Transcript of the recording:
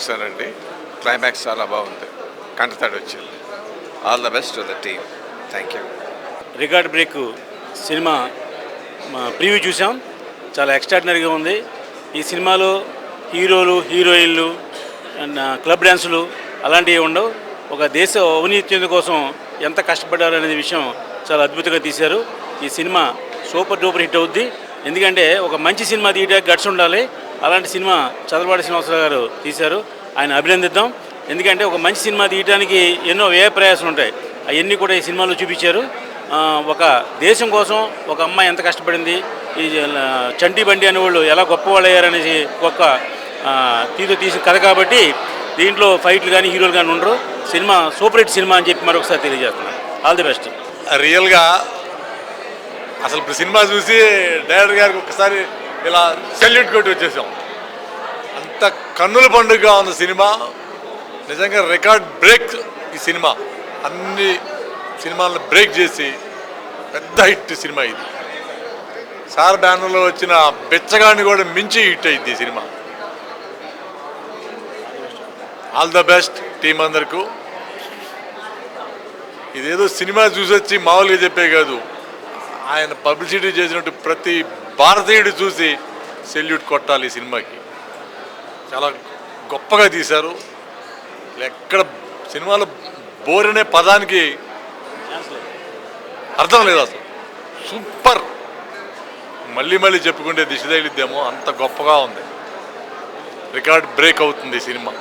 చూసానండి. క్లైమాక్స్ చాలా బాగుంది, కంటతడి వచ్చింది. All the best to the team. Thank you. Record break cinema preview చూసాం, చాలా ఎక్స్ట్రాడినరీగా ఉంది. ఈ సినిమాలో హీరోలు, హీరోయిన్లు, క్లబ్ డ్యాన్సులు అలాంటివి ఉండవు. ఒక దేశ అవినీతి కోసం ఎంత కష్టపడ్డారు అనే విషయం చాలా అద్భుతంగా తీశారు. ఈ సినిమా సూపర్ డూపర్ హిట్ అవుద్ది. ఎందుకంటే ఒక మంచి సినిమా తీయడానికి గట్స్ ఉండాలి. అలాంటి సినిమా చదలవాడి శ్రీనివాసరావు గారు తీశారు, ఆయన అభినందిద్దాం. ఎందుకంటే ఒక మంచి సినిమా తీయడానికి ఎన్నో వ్యయ ప్రయాసాలు ఉంటాయి, అవన్నీ కూడా ఈ సినిమాలో చూపించారు. ఒక దేశం కోసం ఒక అమ్మాయి ఎంత కష్టపడింది, ఈ చంటి బండి అనేవాళ్ళు ఎలా గొప్పవాళ్ళు అయ్యారనేసి ఒక తీతో తీసిన కథ కాబట్టి దీంట్లో ఫైట్లు కానీ హీరోలు కానీ ఉండరు. సినిమా సూపర్ హిట్ సినిమా అని చెప్పి మరొకసారి తెలియజేస్తున్నాను. All the best. రియల్గా అసలు ఇప్పుడు సినిమా చూసి డైరెక్టర్ గారికి ఒకసారి ఇలా సెల్యూట్ కొట్టి వచ్చేసాం. అంత కన్నుల పండుగగా ఉన్న సినిమా, నిజంగా రికార్డ్ బ్రేక్ ఈ సినిమా. అన్ని సినిమాలను బ్రేక్ చేసి పెద్ద హిట్ సినిమా ఇది. సార్ బ్యానర్లో వచ్చిన బెచ్చగాన్ని కూడా మించి హిట్ అయింది ఈ cinema. All the best team అందరికీ. ఇదేదో సినిమా చూసి వచ్చి మామూలుగా చెప్పే కాదు, ఆయన పబ్లిసిటీ చేసినట్టు ప్రతి భారతీయుడు చూసి సెల్యూట్ కొట్టాలి ఈ సినిమాకి. చాలా గొప్పగా తీశారు. ఎక్కడ సినిమాలో బోర్ అనే పదానికి అర్థం లేదు అసలు. సూపర్. మళ్ళీ మళ్ళీ చెప్పుకుంటే దిశ తగిలిద్దేమో, అంత గొప్పగా ఉంది. రికార్డ్ బ్రేక్ అవుతుంది ఈ సినిమా.